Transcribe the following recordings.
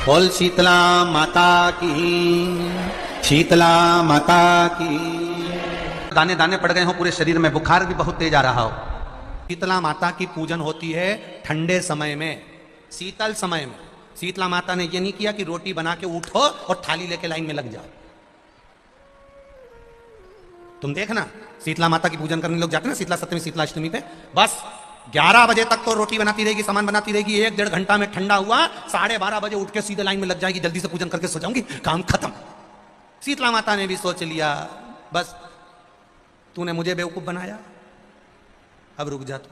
बोल शीतला माता की, शीतला माता की। दाने दाने पड़ गए हो पूरे शरीर में, बुखार भी बहुत तेज आ रहा हो। शीतला माता की पूजन होती है ठंडे समय में, शीतल समय में। शीतला माता ने यह नहीं किया कि रोटी बना के उठो और थाली लेके लाइन में लग जाओ। तुम देखना शीतला माता की पूजन करने लोग जाते हैं ना शीतला सप्तमी शीतला अष्टमी पे, बस 11 बजे तक तो रोटी बनाती रहेगी, सामान बनाती रहेगी। 1-1.5 घंटा में ठंडा हुआ, 12:30 बजे उठ के सीधे लाइन में लग जाएगी, जल्दी से पूजन करके सो जाऊंगी, काम खत्म। शीतला माता ने भी सोच लिया बस तूने मुझे बेवकूफ बनाया, अब रुक जा तू।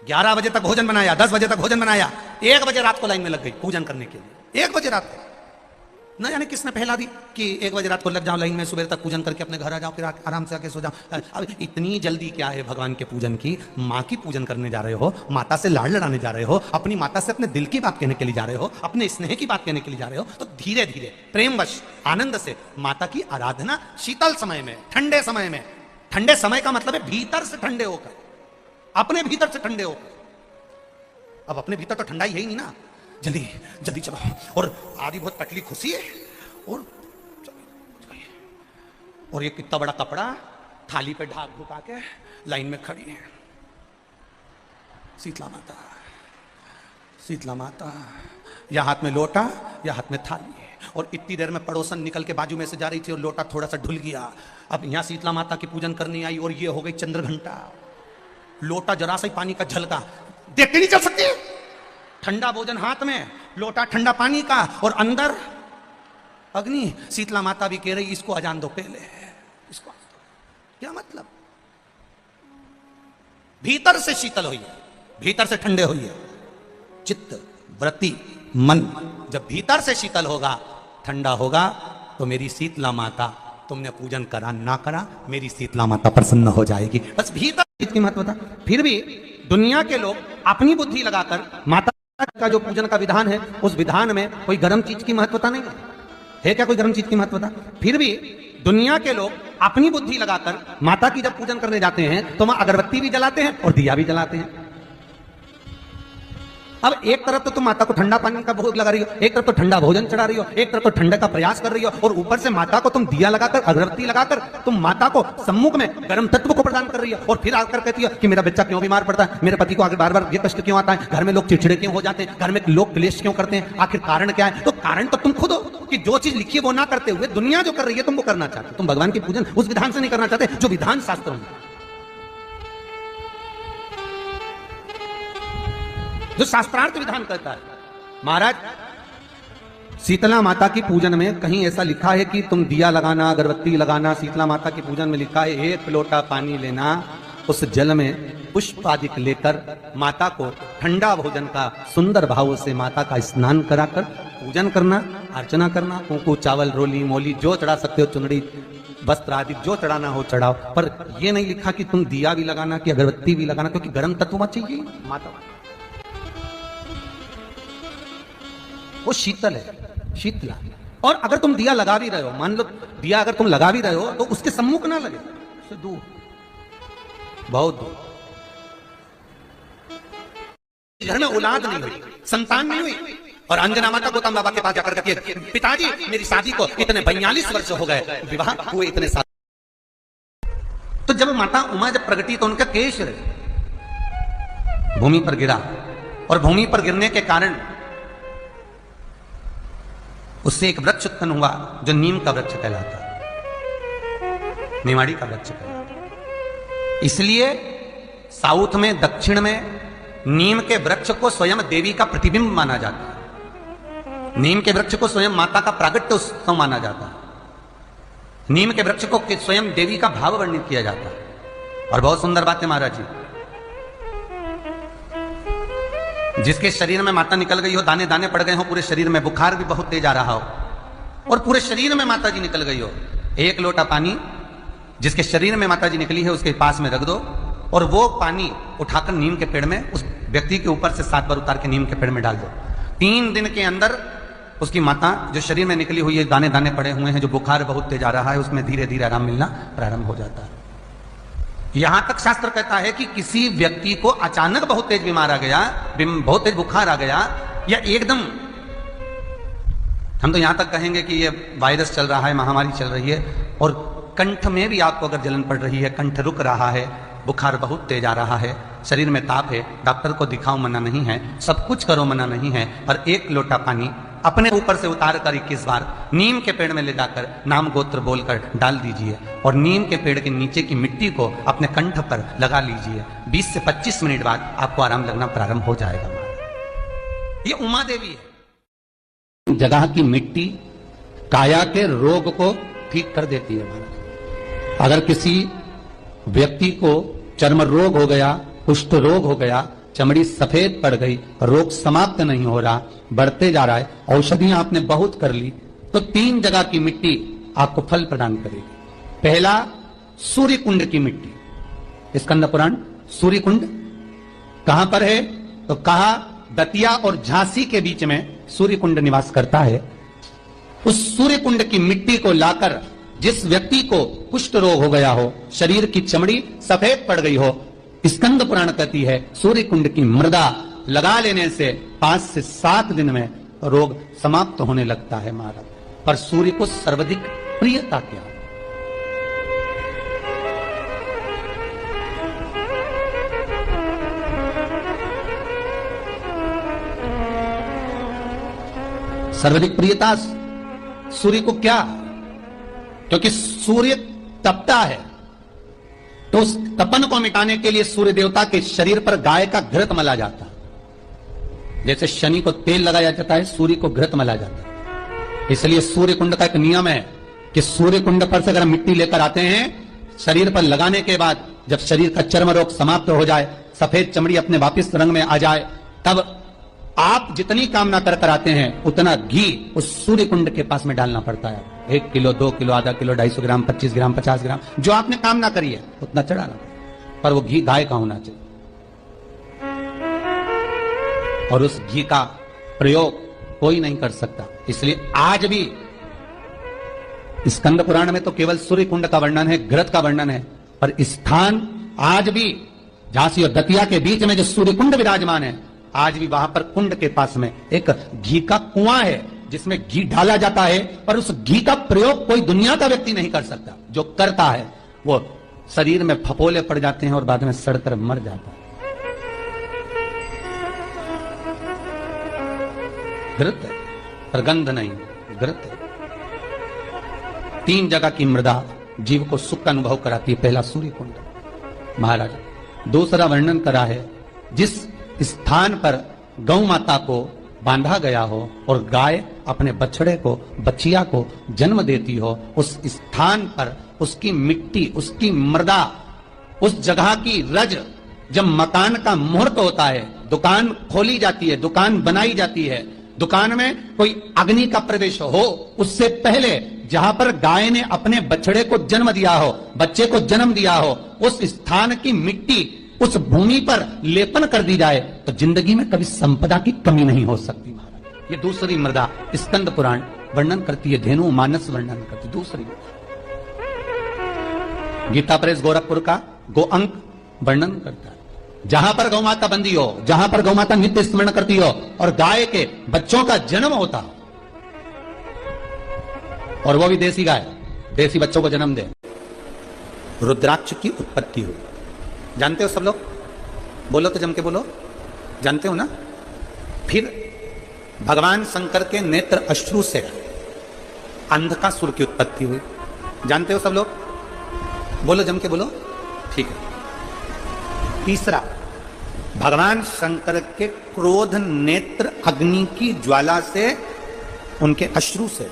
11 बजे तक भोजन बनाया, 10 बजे तक भोजन बनाया, 1 बजे रात को लाइन में लग गई पूजन करने के लिए। 1 बजे रात को न जाने किसने पहला दी कि 1 बजे रात को लग जाओ लाइन में, सुबह तक पूजन करके अपने घर आ जाओ, फिर आराम से आके सो जाओ। अब इतनी जल्दी क्या है भगवान के पूजन की? माँ की पूजन करने जा रहे हो, माता से लाड़ लड़ाने जा रहे हो, अपनी माता से अपने दिल की बात कहने के लिए जा रहे हो, अपने स्नेह की बात कहने के लिए जा रहे हो, तो धीरे धीरे प्रेमवश आनंद से माता की आराधना शीतल समय में, ठंडे समय में। ठंडे समय का मतलब है भीतर से ठंडे होकर, अपने भीतर से ठंडे होकर। अब अपने भीतर तो ठंडा ही है ही नहीं ना, जल्दी जल्दी चलो, और आधी बहुत पतली खुशी है, और ये कितना बड़ा कपड़ा थाली पे ढाक ढुका के लाइन में खड़ी है। शीतला माता, शीतला माता, या हाथ में लोटा या हाथ में थाली है। और इतनी देर में पड़ोसन निकल के बाजू में से जा रही थी और लोटा थोड़ा सा ढुल गया। अब यहां शीतला माता की पूजन करनी आई और ये हो गई चंद्र घंटा। लोटा जरा सा ही पानी का झलका, देखते नहीं चल सकती, ठंडा भोजन हाथ में, लोटा ठंडा पानी का, और अंदर अग्नि। शीतला माता भी कह रही इसको अजान दो पहले, इसको क्या मतलब? भीतर से शीतल हुई है, भीतर से ठंडे हुई है। चित्त वृत्ति मन जब भीतर से शीतल होगा, ठंडा होगा, तो मेरी शीतला माता, तुमने पूजन करा ना करा, मेरी शीतला माता प्रसन्न हो जाएगी। बस भीतर की महत्वता। फिर भी दुनिया के लोग अपनी बुद्धि लगाकर माता का जो पूजन का विधान है, उस विधान में कोई गर्म चीज की महत्वता नहीं है क्या? कोई गर्म चीज की महत्वता? फिर भी दुनिया के लोग अपनी बुद्धि लगाकर माता की जब पूजन करने जाते हैं तो वहां अगरबत्ती भी जलाते हैं और दिया भी जलाते हैं। अब एक तरफ तो तुम माता को ठंडा पानी का भोग लगा रही हो, एक तरफ तो ठंडा भोजन चढ़ा रही हो, एक तरफ तो ठंडे का प्रयास कर रही हो, और ऊपर से माता को तुम दिया लगाकर, अगरबत्ती लगाकर तुम माता को सम्मुख में गर्म तत्व को प्रदान कर रही हो, और फिर आकर कहती हो कि मेरा बच्चा क्यों बीमार पड़ता है, मेरे पति को आगे बार बार ये कष्ट क्यों आता है, घर में लोग चिड़चिड़े क्यों हो जाते हैं, घर में लोग क्लेश क्यों करते हैं, आखिर कारण क्या है? तो कारण तो तुम खुद हो कि जो चीज लिखी है वो ना करते हुए दुनिया जो कर रही है तुम वो करना चाहते। तुम भगवान की पूजन उस विधान से नहीं करना चाहते जो विधान शास्त्रों में, जो शास्त्रार्थ विधान कहता है। महाराज, शीतला माता की पूजन में कहीं ऐसा लिखा है कि तुम दिया लगाना, अगरबत्ती लगाना? शीतला माता की पूजन में लिखा है 1 लोटा पानी लेना, उस जल में पुष्प आदि लेकर माता को ठंडा भोजन का सुंदर भाव से माता का स्नान कराकर पूजन करना, अर्चना करना। कुंकू, चावल, रोली मोली जो चढ़ा सकते हो, चुनड़ी, वस्त्र आदि जो चढ़ाना हो चढ़ाओ, पर यह नहीं लिखा कि तुम दिया भी लगाना कि अगरबत्ती भी लगाना, क्योंकि गर्म तत्व चाहिए माता। वो शीतल है, शीतला। और अगर तुम दिया लगा भी रहे हो, मान लो दिया अगर तुम लगा भी रहे हो तो उसके सम्मुख ना लगे, उससे दूर, बहुत दूर। घर में औलाद नहीं हुई, संतान नहीं हुई, और अंजना माता गौतम बाबा के पास जाकर कहती है पिताजी मेरी शादी को इतने 42 वर्ष हो गए, विवाह हुए इतने साल। तो जब माता उमा जब प्रगटी तो उनका केश भूमि पर गिरा, और भूमि पर गिरने के कारण उससे एक वृक्ष उत्पन्न हुआ जो नीम का वृक्ष कहलाता है, निमाड़ी का वृक्ष कहलाता। इसलिए साउथ में, दक्षिण में नीम के वृक्ष को स्वयं देवी का प्रतिबिंब माना जाता है। नीम के वृक्ष को स्वयं माता का प्रागट्य उत्सव माना जाता है। नीम के वृक्ष को स्वयं देवी का भाव वर्णित किया जाता है। और बहुत सुंदर बात है महाराज जी, जिसके शरीर में माता निकल गई हो, दाने दाने पड़ गए हो पूरे शरीर में, बुखार भी बहुत तेज आ रहा हो, और पूरे शरीर में माता जी निकल गई हो, 1 लोटा पानी जिसके शरीर में माता जी निकली है उसके पास में रख दो, और वो पानी उठाकर नीम के पेड़ में उस व्यक्ति के ऊपर से 7 बार उतार के नीम के पेड़ में डाल दो। 3 दिन के अंदर उसकी माता जो शरीर में निकली हुई है, दाने दाने पड़े हुए हैं, जो बुखार बहुत तेज आ रहा है, उसमें धीरे धीरे आराम मिलना प्रारंभ हो जाता है। यहां तक शास्त्र कहता है कि किसी व्यक्ति को अचानक बहुत तेज बीमार आ गया, बहुत तेज बुखार आ गया, या एकदम हम तो यहां तक कहेंगे कि ये वायरस चल रहा है, महामारी चल रही है और कंठ में भी आपको अगर जलन पड़ रही है, कंठ रुक रहा है, बुखार बहुत तेज आ रहा है, शरीर में ताप है, डॉक्टर को दिखाओ मना नहीं है, सब कुछ करो मना नहीं है, पर एक लोटा पानी अपने ऊपर से उतार कर 21 बार नीम के पेड़ में ले जाकर नाम गोत्र बोलकर डाल दीजिए और नीम के पेड़ के नीचे की मिट्टी को अपने कंठ पर लगा लीजिए। 20 से 25 मिनट बाद आपको आराम लगना प्रारंभ हो जाएगा। ये उमा देवी है। जगह की मिट्टी काया के रोग को ठीक कर देती है। अगर किसी व्यक्ति को चर्म रोग हो गया, कुष्ठ रोग हो गया, चमड़ी सफेद पड़ गई, रोग समाप्त नहीं हो रहा, बढ़ते जा रहा है, औषधियां आपने बहुत कर ली, तो 3 जगह की मिट्टी आपको फल प्रदान करेगी। पहला, सूर्य कुंड की मिट्टी। स्कंद पुराण सूर्य कुंड कहां पर है? तो कहा दतिया और झांसी के बीच में सूर्य कुंड निवास करता है। उस सूर्य कुंड की मिट्टी को लाकर जिस व्यक्ति को कुष्ठ रोग हो गया हो, शरीर की चमड़ी सफेद पड़ गई हो, स्कंद पुराण कहती है सूर्य कुंड की मृदा लगा लेने से 5 से 7 दिन में रोग समाप्त होने लगता है महाराज। पर सूर्य को सर्वाधिक प्रियता क्या? सर्वाधिक प्रियता सूर्य को क्या? क्योंकि सूर्य तपता है, तो उस तपन को मिटाने के लिए सूर्य देवता के शरीर पर गाय का घृत मला जाता है। जैसे शनि को तेल लगाया जाता है, सूर्य को घृत मला जाता है। इसलिए सूर्य कुंड का एक नियम है कि सूर्य कुंड पर से अगर मिट्टी लेकर आते हैं, शरीर पर लगाने के बाद जब शरीर का चर्म रोग समाप्त हो जाए, सफेद चमड़ी अपने वापिस रंग में आ जाए, तब आप जितनी कामना कर आते हैं उतना घी उस सूर्य कुंड के पास में डालना पड़ता है। 1 किलो, 2 किलो, आधा किलो, 250 ग्राम, 25 ग्राम, 50 ग्राम, जो आपने कामना करी है उतना चढ़ाना, पर वो घी गाय का होना चाहिए। और उस घी का प्रयोग कोई नहीं कर सकता। इसलिए आज भी स्कंद पुराण में तो केवल सूर्य कुंड का वर्णन है, घृत का वर्णन है, पर स्थान आज भी झांसी और दतिया के बीच में जो सूर्य कुंड विराजमान है, आज भी वहां पर कुंड के पास में एक घी का कुआं है जिसमें घी डाला जाता है, पर उस घी का प्रयोग कोई दुनिया का व्यक्ति नहीं कर सकता। जो करता है वो शरीर में फफोले पड़ जाते हैं और बाद में सड़कर मर जाता है। घृत है, पर गंध नहीं, घृत है। 3 जगह की मृदा जीव को सुख का अनुभव कराती है। पहला सूर्य कुंड महाराज। दूसरा वर्णन करा है जिस स्थान पर गौ माता को बांधा गया हो और गाय अपने बछड़े को, बच्चिया को जन्म देती हो, उस स्थान पर उसकी मिट्टी, उसकी मृदा, उस जगह की रज, जब मकान का मुहूर्त होता है, दुकान खोली जाती है, दुकान बनाई जाती है, दुकान में कोई अग्नि का प्रवेश हो, उससे पहले जहां पर गाय ने अपने बछड़े को जन्म दिया हो, बच्चे को जन्म दिया हो, उस स्थान की मिट्टी उस भूमि पर लेपन कर दी जाए तो जिंदगी में कभी संपदा की कमी नहीं हो सकती महाराज। ये दूसरी मृदा स्कंद पुराण वर्णन करती है, धेनु मानस वर्णन करती। दूसरी गीता प्रेस गोरखपुर का गो अंक वर्णन करता है, जहां पर गौ माता बंदी हो, जहां पर गौ माता नित्य स्मरण करती हो और गाय के बच्चों का जन्म होता हो, और वो भी देसी गाय, देसी बच्चों को जन्म दे, रुद्राक्ष की उत्पत्ति हुई। जानते हो सब लोग? बोलो तो जम के बोलो, जानते हो ना? फिर भगवान शंकर के नेत्र अश्रु से अंधकासुर की उत्पत्ति हुई। जानते हो सब लोग? बोलो जम के बोलो, ठीक है। तीसरा, भगवान शंकर के क्रोध नेत्र अग्नि की ज्वाला से, उनके अश्रु से